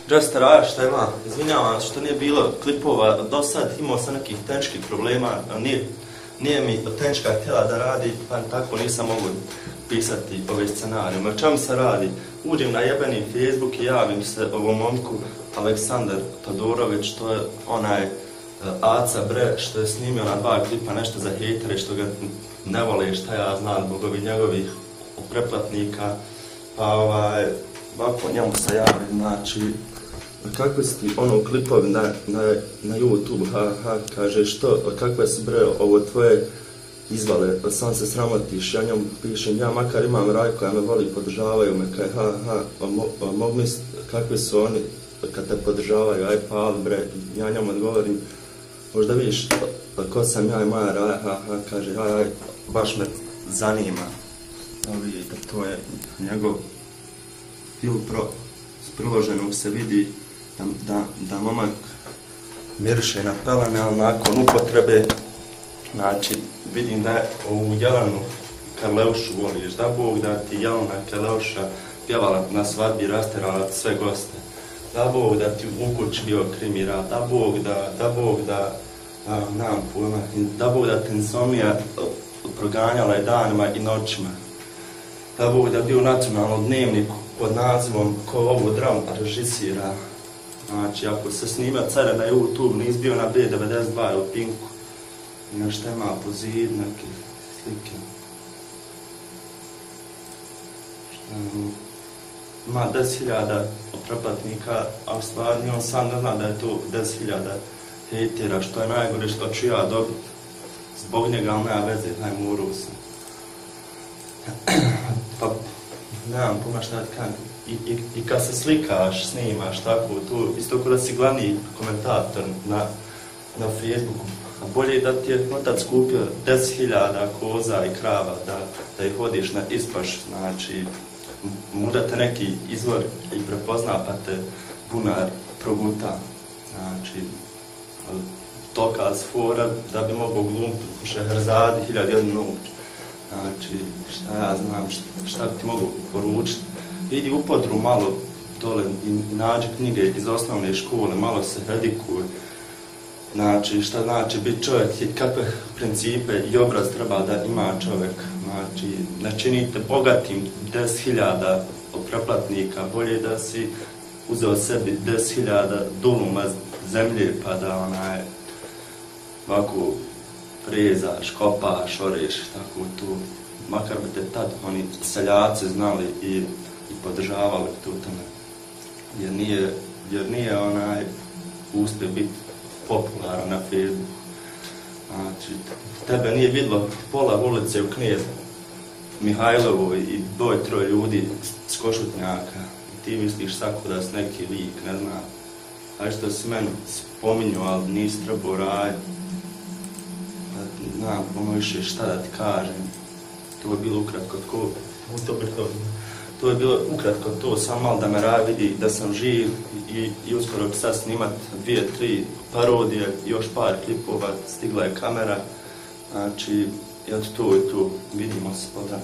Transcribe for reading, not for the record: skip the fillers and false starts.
Dosta raja šta ima, izvinjavam što nije bilo klipova do sad, imao sam nekih tehničkih problema, nije mi tehnička htjela da radi, pa tako nisam mogu pisati ove scenarije. O čemu se radi? Uđem na jebeni Facebook i javim se ovom momku Aleksandar Todorović, to je onaj Aca Bre što je snimio na 2 klipa nešto za hejtere što ga ne vole, šta ja znam, zbog ovih njegovih preplatnika, pa ovako njemu se javim, znači kakve su ti klipovi na YouTube, kaže što, kakve su bre ovo tvoje izvale, sam se sramotiš, ja njom pišem, ja makar imam raj koja me voli, podržavaju me, kaj mogu misliti kakve su oni kad te podržavaju, aj pali bre, ja njom odgovorim, možda vidiš ko sam ja i moja raj, kaže, aj, baš me zanima, vidite, to je njegov film s priloženog se vidi da momak miriše na pelene, ali nakon upotrebe, znači vidim da je ovu Jelenu Karleušu voliš, da Bog da ti Jelena Karleuša pjevala na svadbi, rasterala sve goste, da Bog da ti u kući bio krimiral, da Bog da, nemam pojma, da Bog da te insomnija proganjala i danima i noćima, da Bog da bio u nacionalnom dnevniku pod nazivom ko ovu dramu režisira. Znači, ako se snima Care na YouTube, nis bio na B92 u Pinku, i nešto ima po zidu, neke slike. Ima 10.000 preplatnika, a u stvarni on sam ne zna da je to 10.000 hejtera, što je najgore što ću ja dobiti. Zbog njega, ali nema veze, najmurao sam. Pa, nemam pojma šta ti kažem. I kad se slikaš, snimaš, tako, tu, isto kao da si glavni komentator na Facebooku, a bolje da ti je otac kupio 10.000 koza i krava, da ih vodiš na ispaš, znači, možda te neki izvor i prepozna, pa te bunar proguta, znači, dokaz fora da bi mogao glumiti u Šehrazadi 1001 noć, znači, šta ja znam, šta bi ti mogu poručiti. Idi u podru malo dole i nađi knjige iz osnovne škole, malo se redikuje. Znači, šta znači biti čovjek i kakve principe i obraz treba da ima čovjek. Znači, ne činite bogatim 10.000 preplatnika, bolje da si uzeo sebi 10.000 duluma zemlje pa da ovako prezaš, kopaš, oreš, tako tu. Makar bi te tad oni seljaci znali i podržavali tu tome, jer nije uspije biti popularan na Facebooku. Znači, tebe nije vidlo pola ulice u Knez Mihajlovoj i 2-3 ljudi s Košutnjaka i ti misliš sako da si neki lik, ne znam. A što si meni spominju, ali nisi trebao raditi. Znam, više šta da ti kažem. To je bilo ukratko to je bilo ukratko to, samo malo da me raj vidi da sam živ i uskoro ću sad snimat 2-3 parodije, još par klipova, stigla je kamera, znači, eto to je tu, vidimo se, pozdrav.